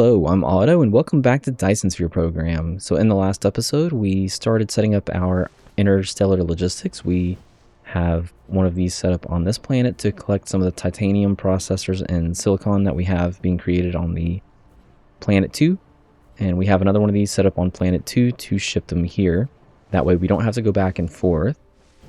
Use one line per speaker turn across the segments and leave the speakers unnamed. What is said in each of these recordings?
Hello, I'm Otto, and welcome back to Dyson Sphere program. So in the last episode, we started setting up our interstellar logistics. We have one of these set up on this planet to collect some of the titanium processors and silicon that we have being created on the planet 2. And we have another one of these set up on planet 2 to ship them here. That way we don't have to go back and forth.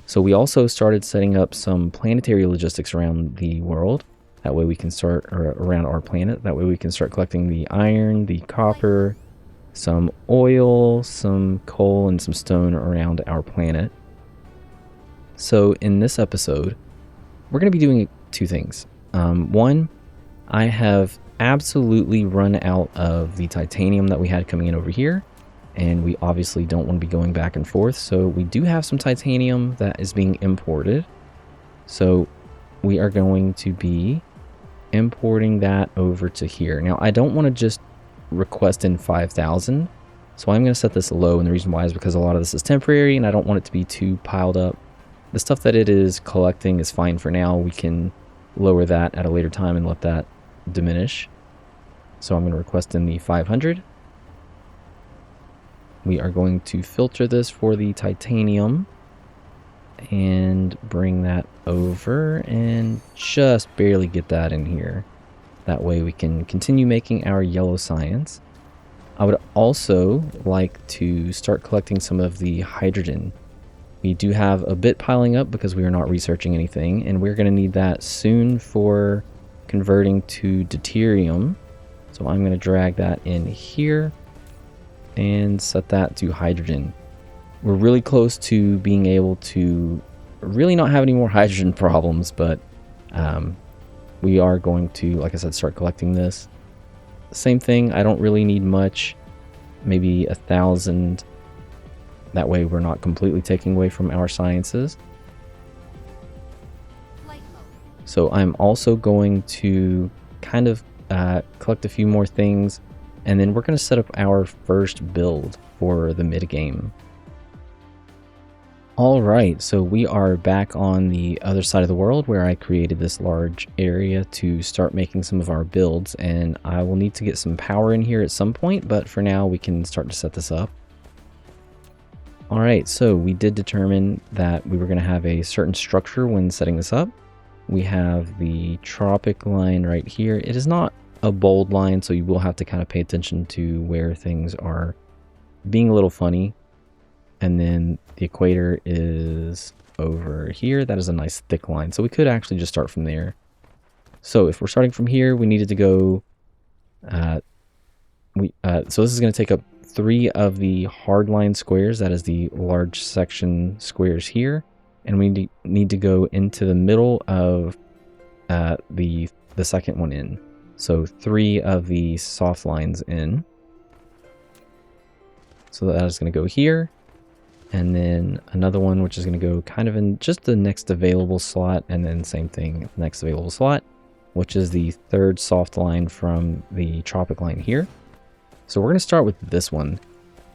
So we also started setting up some planetary logistics around the world. That way we can start around our planet. That way we can start collecting the iron, the copper, some oil, some coal, and some stone around our planet. So in this episode, we're going to be doing two things. One, I have absolutely run out of the titanium that we had coming in over here. And we obviously don't want to be going back and forth. So we do have some titanium that is being imported. So we are going to be importing that over to here. Now, I don't want to just request in 5,000. So I'm going to set this low. And the reason why is because a lot of this is temporary and I don't want it to be too piled up. The stuff that it is collecting is fine for now. We can lower that at a later time and let that diminish. So I'm going to request in the 500. We are going to filter this for the titanium and bring that over and just barely get that in here. That way we can continue making our yellow science. I would also like to start collecting some of the hydrogen. We do have a bit piling up because we are not researching anything, and we're going to need that soon for converting to deuterium. So I'm going to drag that in here and set that to hydrogen. We're really close to being able to really not have any more hydrogen problems, but we are going to, like I said, start collecting this. Same thing, I don't really need much, maybe 1,000. That way we're not completely taking away from our sciences. So I'm also going to kind of collect a few more things, and then we're going to set up our first build for the mid-game. Alright, so we are back on the other side of the world where I created this large area to start making some of our builds, and I will need to get some power in here at some point, but for now we can start to set this up. Alright, so we did determine that we were going to have a certain structure when setting this up. We have the tropic line right here. It is not a bold line, so you will have to kind of pay attention to where things are being a little funny. And then the equator is over here. That is a nice thick line. So we could actually just start from there. So if we're starting from here, we needed to go... so this is going to take up 3 of the hardline squares. That is the large section squares here. And we need to go into the middle of the second one in. So 3 of the soft lines in. So that is going to go here. And then another one, which is going to go kind of in just the next available slot. And then same thing, next available slot, which is the 3rd soft line from the tropic line here. So we're going to start with this one.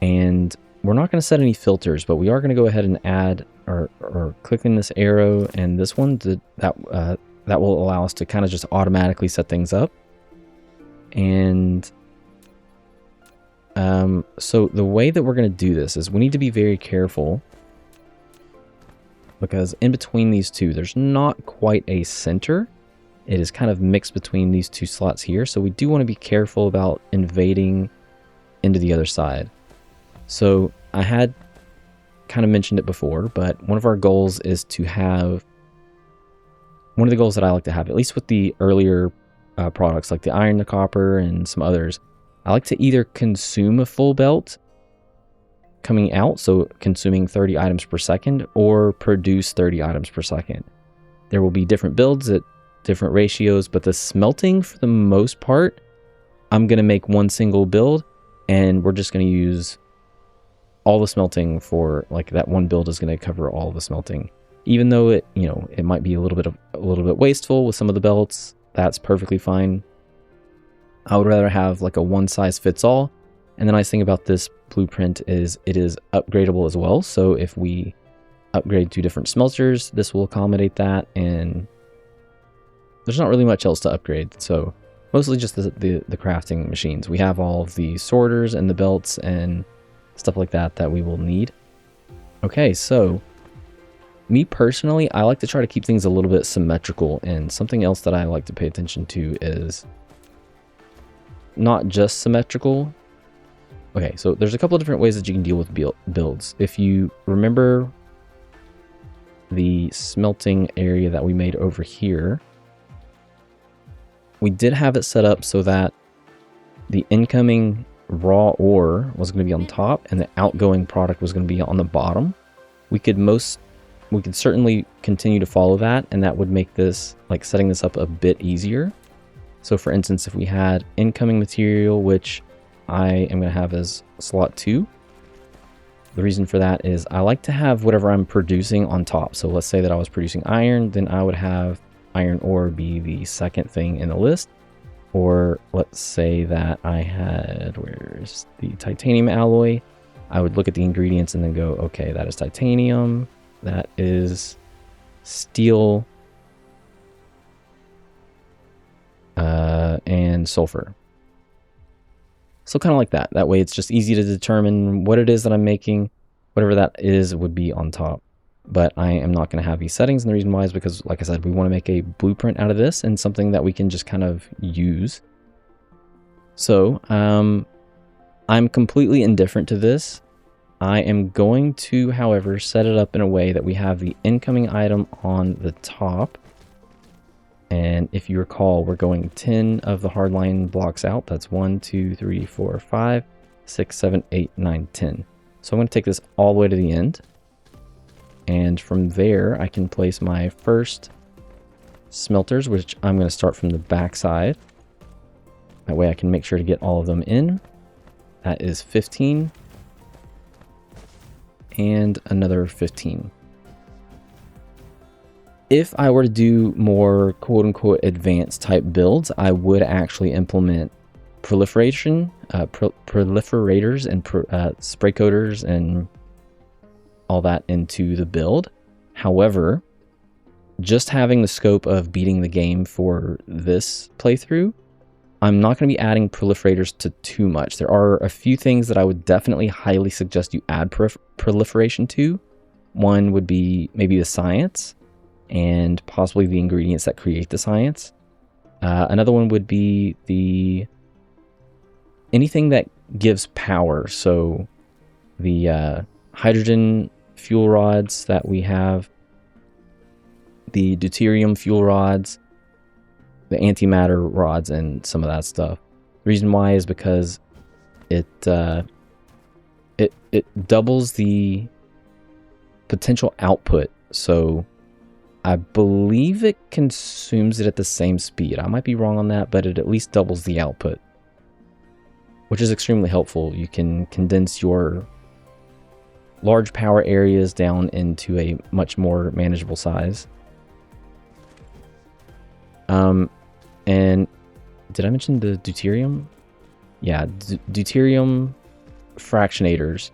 And we're not going to set any filters, but we are going to go ahead and add or click in this arrow and this one that will allow us to kind of just automatically set things up. And so the way that we're going to do this is we need to be very careful because in between these two, there's not quite a center. It is kind of mixed between these 2 slots here. So we do want to be careful about invading into the other side. So I had kind of mentioned it before, but one of our goals is to have, one of the goals that I like to have, at least with the earlier products like the iron, the copper, and some others, I like to either consume a full belt coming out, so consuming 30 items per second, or produce 30 items per second. There will be different builds at different ratios, but the smelting, for the most part, I'm going to make one single build, and we're just going to use all the smelting for, like, that one build is going to cover all the smelting. Even though it, you know, it might be a little bit wasteful with some of the belts, that's perfectly fine. I would rather have like a one-size-fits-all. And the nice thing about this blueprint is it is upgradable as well. So if we upgrade to different smelters, this will accommodate that. And there's not really much else to upgrade. So mostly just the crafting machines. We have all of the sorters and the belts and stuff like that that we will need. Okay, so me personally, I like to try to keep things a little bit symmetrical, and something else that I like to pay attention to is not just symmetrical. Okay, so there's a couple of different ways that you can deal with builds. If you remember the smelting area that we made over here, we did have it set up so that the incoming raw ore was going to be on top and the outgoing product was going to be on the bottom. We could certainly continue to follow that, and that would make this, like, setting this up a bit easier. So for instance, if we had incoming material, which I am going to have as slot 2, the reason for that is I like to have whatever I'm producing on top. So let's say that I was producing iron, then I would have iron ore be the second thing in the list. Or let's say that I had, where's the titanium alloy? I would look at the ingredients and then go, okay, that is titanium, that is steel, and sulfur. So kind of like that. That way it's just easy to determine what it is that I'm making. Whatever that is would be on top. But I am not going to have these settings, and the reason why is because, like I said, we want to make a blueprint out of this and something that we can just kind of use. So I'm completely indifferent to this. I am going to, however, set it up in a way that we have the incoming item on the top. And if you recall, we're going 10 of the hardline blocks out. That's 1, 2, 3, 4, 5, 6, 7, 8, 9, 10. So I'm going to take this all the way to the end. And from there, I can place my first smelters, which I'm going to start from the back side. That way I can make sure to get all of them in. That is 15. And another 15. If I were to do more quote-unquote advanced type builds, I would actually implement proliferation, proliferators, and spray coaters, and all that into the build. However, just having the scope of beating the game for this playthrough, I'm not going to be adding proliferators to too much. There are a few things that I would definitely highly suggest you add proliferation to. One would be maybe the science, and possibly the ingredients that create the science. Another one would be anything that gives power. So the hydrogen fuel rods that we have, the deuterium fuel rods, the antimatter rods, and some of that stuff. The reason why is because it doubles the potential output. So I believe it consumes it at the same speed. I might be wrong on that, but it at least doubles the output, which is extremely helpful. You can condense your large power areas down into a much more manageable size. And did I mention the deuterium? Yeah, deuterium fractionators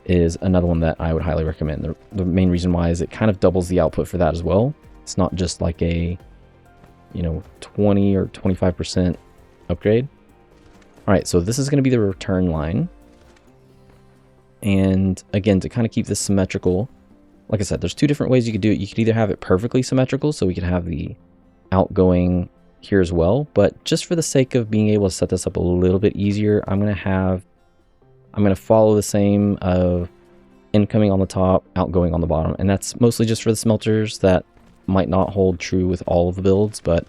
is another one that I would highly recommend. The main reason why is it kind of doubles the output for that as well. It's not just like a, 20 or 25% upgrade. All right, so this is going to be the return line. And again, to kind of keep this symmetrical, like I said, there's two different ways you could do it. You could either have it perfectly symmetrical, so we could have the outgoing here as well. But just for the sake of being able to set this up a little bit easier, I'm going to follow the same of incoming on the top, outgoing on the bottom. And that's mostly just for the smelters. That might not hold true with all of the builds, but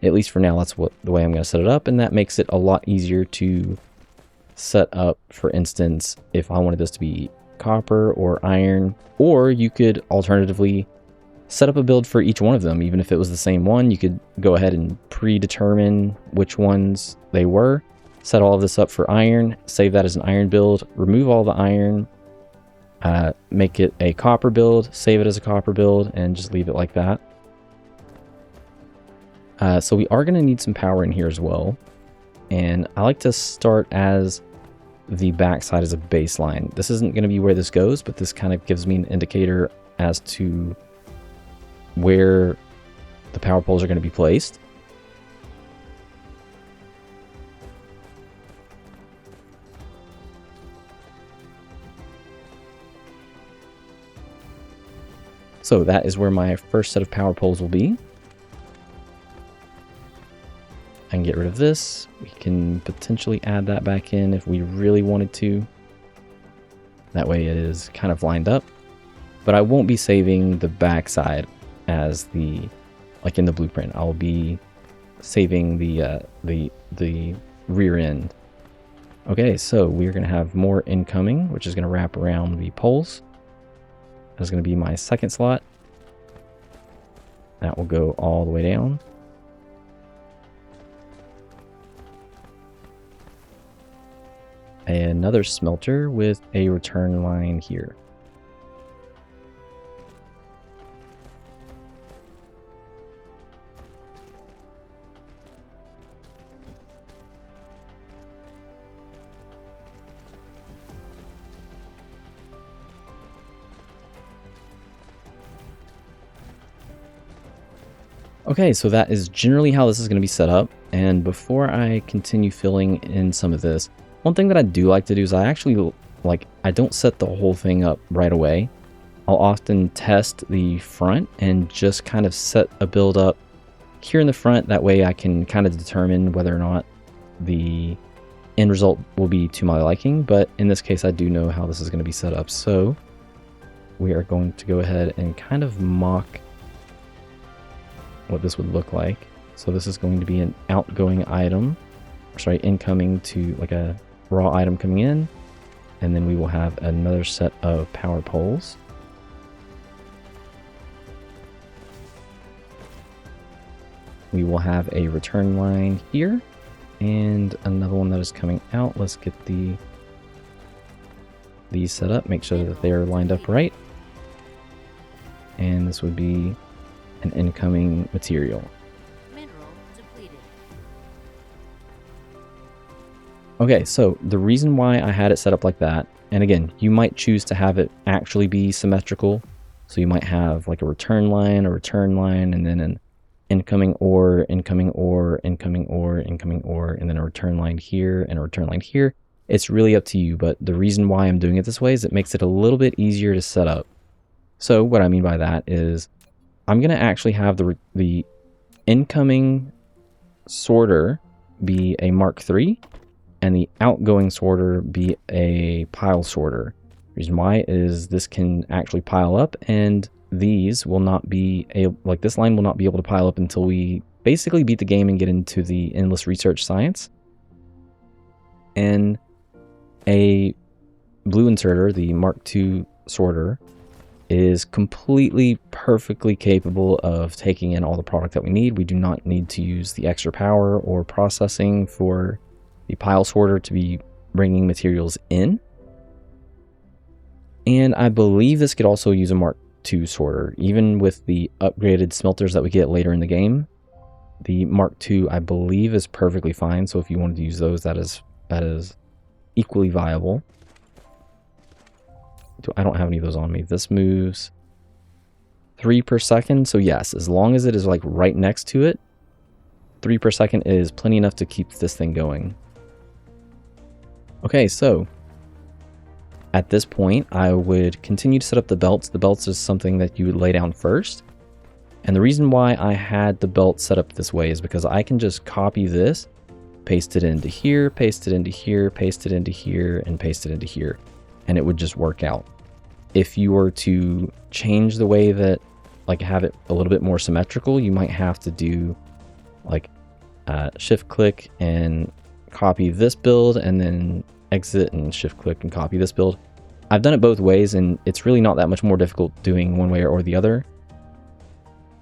at least for now, that's the way I'm going to set it up. And that makes it a lot easier to set up. For instance, if I wanted this to be copper or iron, or you could alternatively set up a build for each one of them. Even if it was the same one, you could go ahead and predetermine which ones they were. Set all of this up for iron, save that as an iron build, remove all the iron, make it a copper build, save it as a copper build, and just leave it like that. So we are going to need some power in here as well. And I like to start as the backside as a baseline. This isn't going to be where this goes, but this kind of gives me an indicator as to where the power poles are going to be placed. So that is where my first set of power poles will be. I can get rid of this. We can potentially add that back in if we really wanted to. That way it is kind of lined up. But I won't be saving the backside as the, like in the blueprint. I'll be saving the rear end. Okay, so we're going to have more incoming, which is going to wrap around the poles. That's going to be my second slot. That will go all the way down. Another smelter with a return line here. Okay, so that is generally how this is going to be set up. And before I continue filling in some of this, one thing that I do like to do is I actually, I don't set the whole thing up right away. I'll often test the front and just kind of set a build up here in the front. That way I can kind of determine whether or not the end result will be to my liking. But in this case, I do know how this is going to be set up. So we are going to go ahead and kind of mock what this would look like. So this is going to be an outgoing item, sorry, incoming to like a raw item coming in, and then we will have another set of power poles. We will have a return line here and another one that is coming out. Let's get these set up, make sure that they are lined up right. And this would be an incoming material. Okay, so the reason why I had it set up like that, and again, you might choose to have it actually be symmetrical. So you might have like a return line, and then an incoming ore, incoming ore, incoming ore, incoming ore, and then a return line here and a return line here. It's really up to you, but the reason why I'm doing it this way is it makes it a little bit easier to set up. So what I mean by that is I'm going to actually have the incoming sorter be a Mark III and the outgoing sorter be a pile sorter. The reason why is this can actually pile up, and these will not be this line will not be able to pile up until we basically beat the game and get into the endless research science. And a blue inserter, the Mark II sorter, is completely perfectly capable of taking in all the product that we need. We do not need to use the extra power or processing for the pile sorter to be bringing materials in. And I believe this could also use a Mark II sorter, even with the upgraded smelters that we get later in the game. The Mark II, I believe, is perfectly fine. So if you wanted to use those, that is equally viable. I don't have any of those on me. This moves 3 per second. So yes, as long as it is like right next to it, 3 per second is plenty enough to keep this thing going. Okay, so at this point, I would continue to set up the belts. The belts is something that you would lay down first. And the reason why I had the belt set up this way is because I can just copy this, paste it into here, paste it into here, paste it into here, and paste it into here. And it would just work out. If you were to change the way that, have it a little bit more symmetrical, you might have to do shift click and copy this build and then exit and shift click and copy this build. I've done it both ways, and it's really not that much more difficult doing one way or the other.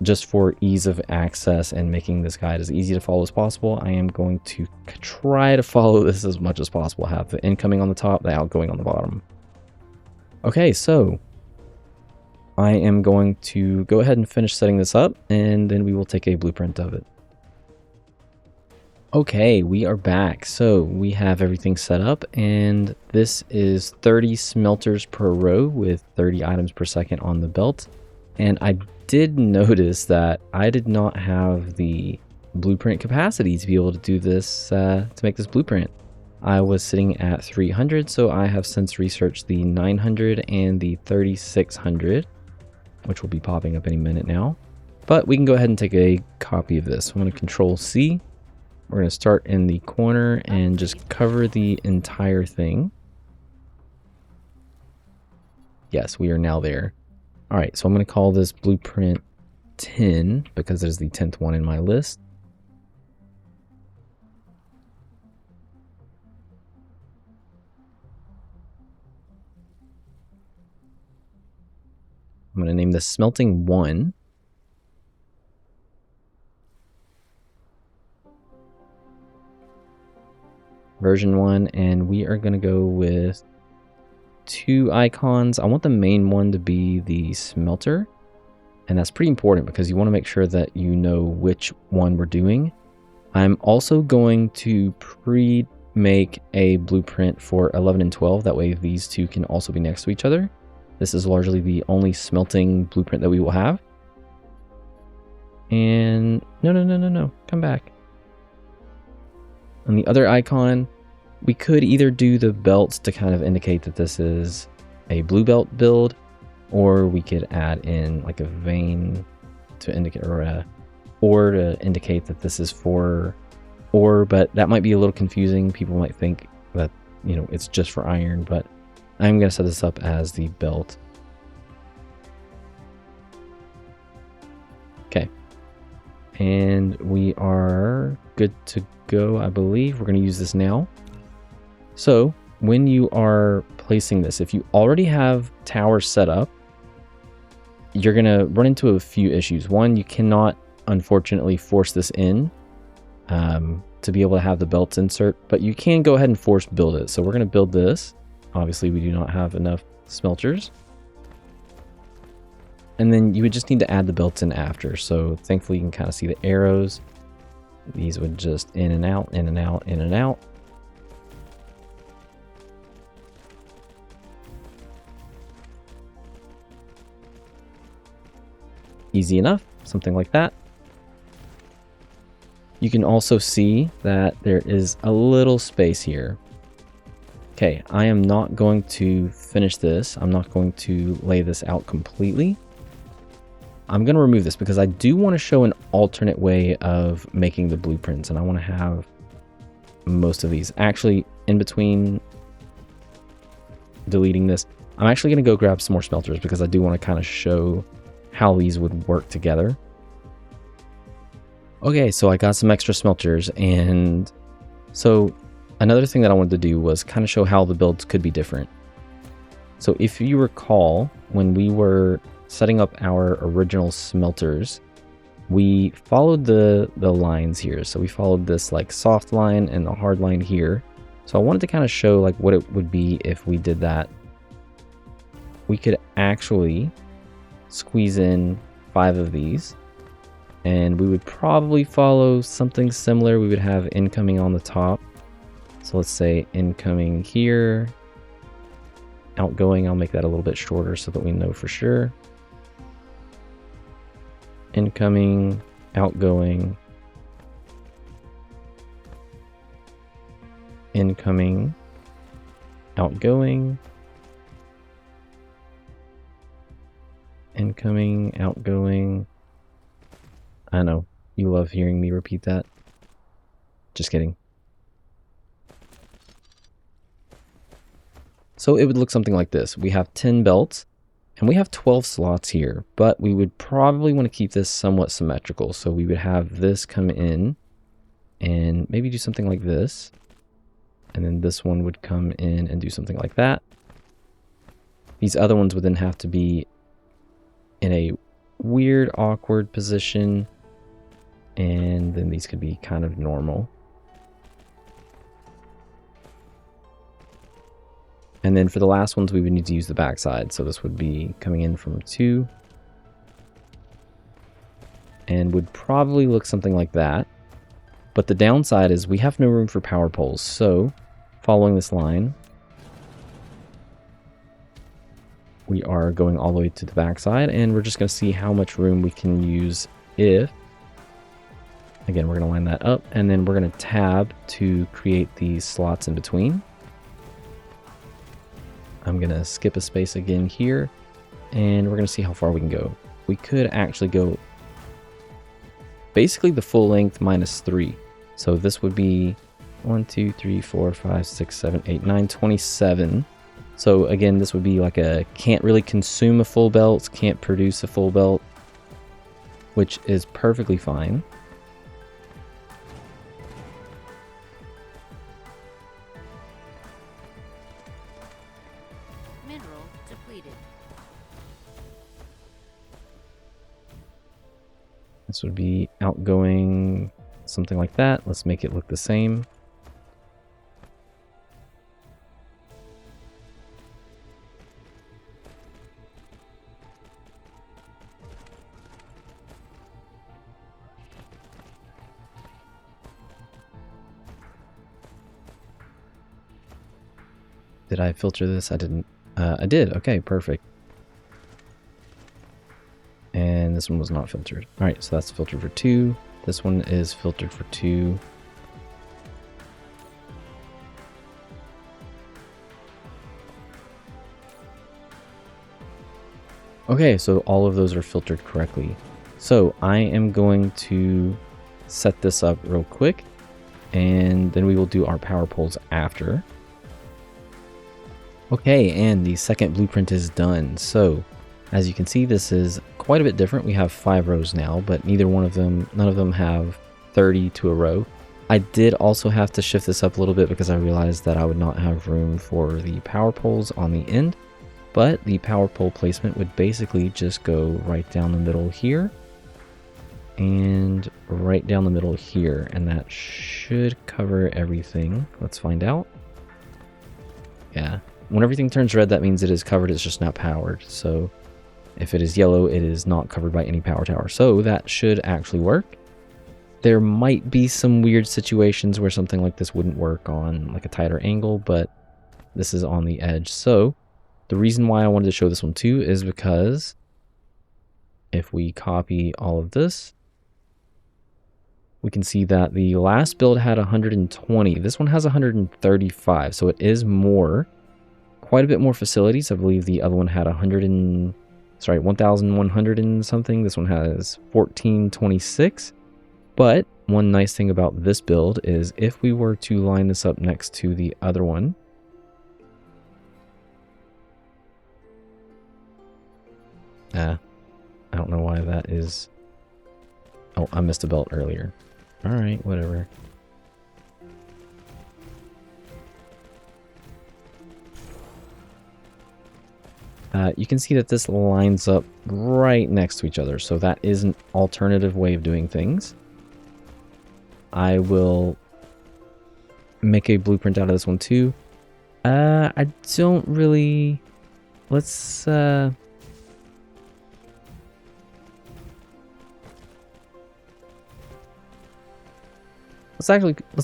Just for ease of access and making this guide as easy to follow as possible, I am going to try to follow this as much as possible. Have the incoming on the top, the outgoing on the bottom. Okay, so I am going to go ahead and finish setting this up, and then we will take a blueprint of it. Okay, we are back. So we have everything set up, and this is 30 smelters per row with 30 items per second on the belt. And I did notice that I did not have the blueprint capacity to be able to do this, to make this blueprint. I was sitting at 300, so I have since researched the 900 and the 3600. which will be popping up any minute now. But we can go ahead and take a copy of this. I'm going to Control C. We're going to start in the corner and just cover the entire thing. Yes, we are now there. All right, so I'm going to call this blueprint 10 because it is the 10th one in my list. I'm going to name this Smelting 1. Version 1, and we are going to go with 2 icons. I want the main one to be the smelter, and that's pretty important because you want to make sure that you know which one we're doing. I'm also going to pre-make a blueprint for 11 and 12. That way these two can also be next to each other. This is largely the only smelting blueprint that we will have. And no, come back. On the other icon, we could either do the belts to kind of indicate that this is a blue belt build, or we could add in like a vein to indicate, or to indicate that this is for ore, but that might be a little confusing. People might think that, you know, it's just for iron, but I'm going to set this up as the belt. Okay. And we are good to go, I believe. We're going to use this now. So when you are placing this, if you already have towers set up, you're going to run into a few issues. One, you cannot, unfortunately, force this in to be able to have the belts insert, but you can go ahead and force build it. So we're going to build this. Obviously, we do not have enough smelters. And then you would just need to add the belts in after. So thankfully, you can kind of see the arrows. These would just in and out, in and out, in and out. Easy enough, something like that. You can also see that there is a little space here. Okay, I am not going to finish this. I'm not going to lay this out completely. I'm going to remove this because I do want to show an alternate way of making the blueprints, and I want to have most of these. Actually, in between deleting this, I'm actually going to go grab some more smelters because I do want to kind of show how these would work together. Okay, so I got some extra smelters, and so another thing that I wanted to do was kind of show how the builds could be different. So if you recall, when we were setting up our original smelters, we followed the lines here. So we followed this like soft line and the hard line here. So I wanted to kind of show like what it would be if we did that. We could actually squeeze in 5 of these, and we would probably follow something similar. We would have incoming on the top. So let's say incoming here, outgoing. I'll make that a little bit shorter so that we know for sure. Incoming, outgoing, incoming, outgoing, incoming, outgoing. I know, you love hearing me repeat that. Just kidding. So it would look something like this. We have 10 belts, and we have 12 slots here, but we would probably want to keep this somewhat symmetrical. So we would have this come in and maybe do something like this. And then this one would come in and do something like that. These other ones would then have to be in a weird, awkward position. And then these could be kind of normal. And then for the last ones, we would need to use the backside. So this would be coming in from 2. And would probably look something like that. But the downside is we have no room for power poles. So following this line, we are going all the way to the backside. And we're just going to see how much room we can use if. Again, we're going to line that up. And then we're going to tab to create these slots in between. I'm going to skip a space again here. and we're going to see how far we can go. We could actually go basically the full length minus 3. So this would be 1, 2, 3, 4, 5, 6, 7, 8, 9, 27. So again, this would be like a can't really consume a full belt, can't produce a full belt, which is perfectly fine.
Mineral depleted.
This would be outgoing, something like that. Let's make it look the same. Did I filter this? I didn't. I did. Okay, perfect. And this one was not filtered. All right, so that's filtered for 2. This one is filtered for 2. Okay, so all of those are filtered correctly. So I am going to set this up real quick, and then we will do our power poles after. Okay, and the second blueprint is done. So as you can see, this is quite a bit different. We have 5 rows now, but none of them have 30 to a row. I did also have to shift this up a little bit because I realized that I would not have room for the power poles on the end, but the power pole placement would basically just go right down the middle here and right down the middle here, and that should cover everything. Let's find out. Yeah, when everything turns red, that means it is covered, it's just not powered. So if it is yellow, it is not covered by any power tower. So that should actually work. There might be some weird situations where something like this wouldn't work on like a tighter angle, but this is on the edge. So the reason why I wanted to show this one too is because if we copy all of this, we can see that the last build had 120. This one has 135, so it is more, quite a bit more facilities. I believe the other one had 1,100 and something. This one has 1,426. But one nice thing about this build is if we were to line this up next to the other one, I don't know why that is. Oh, I missed a belt earlier. All right, whatever. You can see that this lines up right next to each other, so that is an alternative way of doing things. I will make a blueprint out of this one too. I don't really... Let's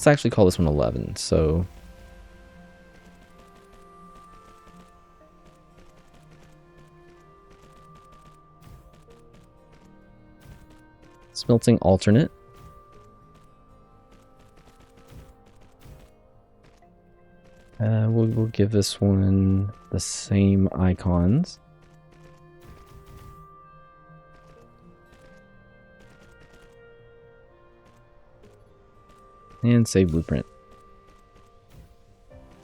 actually call this one 11. So smelting alternate. We'll give this one the same icons. And save blueprint.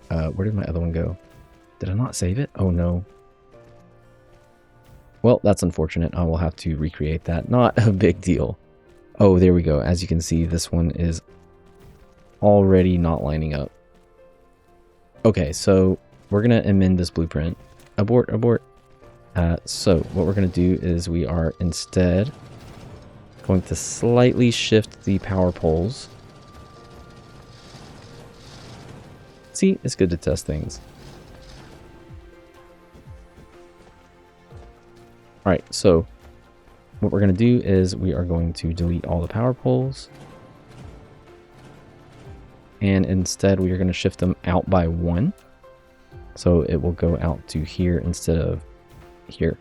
Where did my other one go? Did I not save it? Oh no. Well, that's unfortunate. I will have to recreate that. Not a big deal. Oh, there we go. As you can see, this one is already not lining up. Okay, so we're going to amend this blueprint. Abort, abort. So what we're going to do is we are instead going to slightly shift the power poles. See, it's good to test things. Alright, so what we're going to do is we are going to delete all the power poles. And instead we are going to shift them out by 1. So it will go out to here instead of here.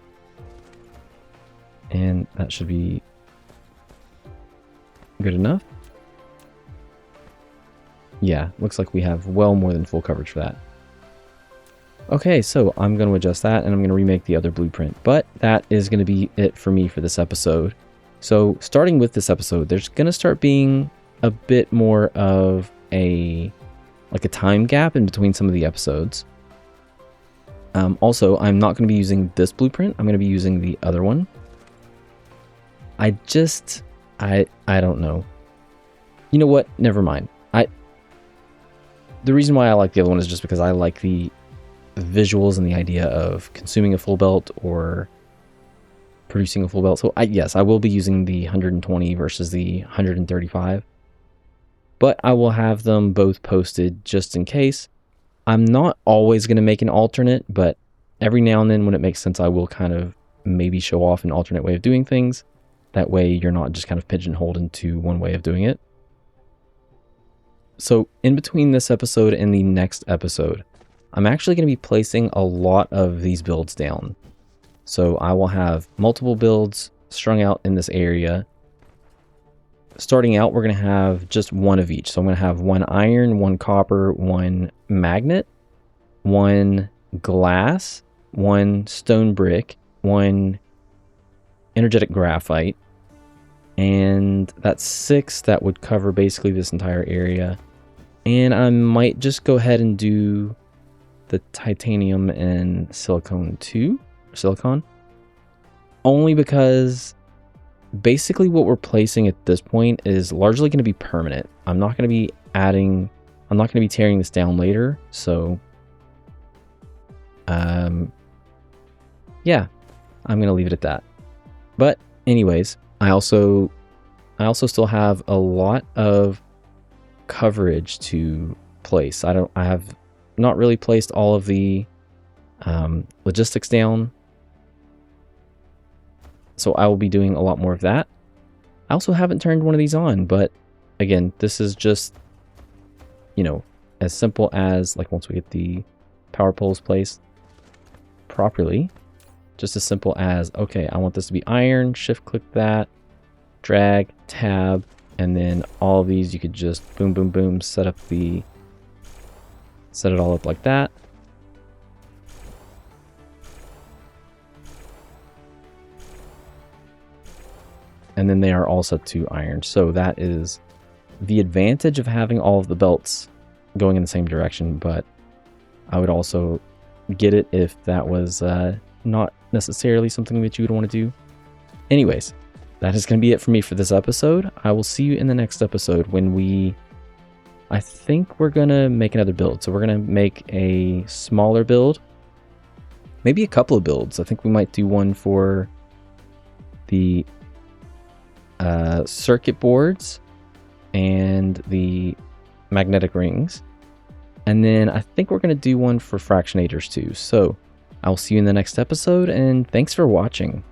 And that should be good enough. Yeah, looks like we have well more than full coverage for that. Okay, so I'm going to adjust that and I'm going to remake the other blueprint. But that is going to be it for me for this episode. So starting with this episode, there's going to start being a bit more of a time gap in between some of the episodes. Also, I'm not going to be using this blueprint. I'm going to be using the other one. I don't know. You know what? Never mind. The reason why I like the other one is just because I like the visuals and the idea of consuming a full belt or producing a full belt. So yes, I will be using the 120 versus the 135. But I will have them both posted just in case. I'm not always going to make an alternate, but every now and then when it makes sense, I will kind of maybe show off an alternate way of doing things. That way you're not just kind of pigeonholed into one way of doing it. So in between this episode and the next episode, I'm actually going to be placing a lot of these builds down. So I will have multiple builds strung out in this area. Starting out, we're going to have just one of each. So I'm going to have one iron, one copper, one magnet, one glass, one stone brick, one energetic graphite, and that's 6 that would cover basically this entire area. And I might just go ahead and do the titanium and silicon only because basically what we're placing at this point is largely going to be permanent. I'm not going to be tearing this down later. So yeah, I'm going to leave it at that. But anyways, I also still have a lot of coverage to place. I have not really placed all of the logistics down. So I will be doing a lot more of that. I also haven't turned one of these on, but again, this is just, as simple as once we get the power poles placed properly, just as simple as, okay, I want this to be iron, shift click that, drag, tab, and then all of these you could just boom, boom, boom, set it all up like that. And then they are all set to iron. So that is the advantage of having all of the belts going in the same direction, but I would also get it if that was not necessarily something that you would want to do. Anyways, that is going to be it for me for this episode. I will see you in the next episode when I think we're going to make another build. So we're going to make a smaller build, maybe a couple of builds. I think we might do one for the circuit boards and the magnetic rings. And then I think we're going to do one for fractionators too. So I'll see you in the next episode, and thanks for watching.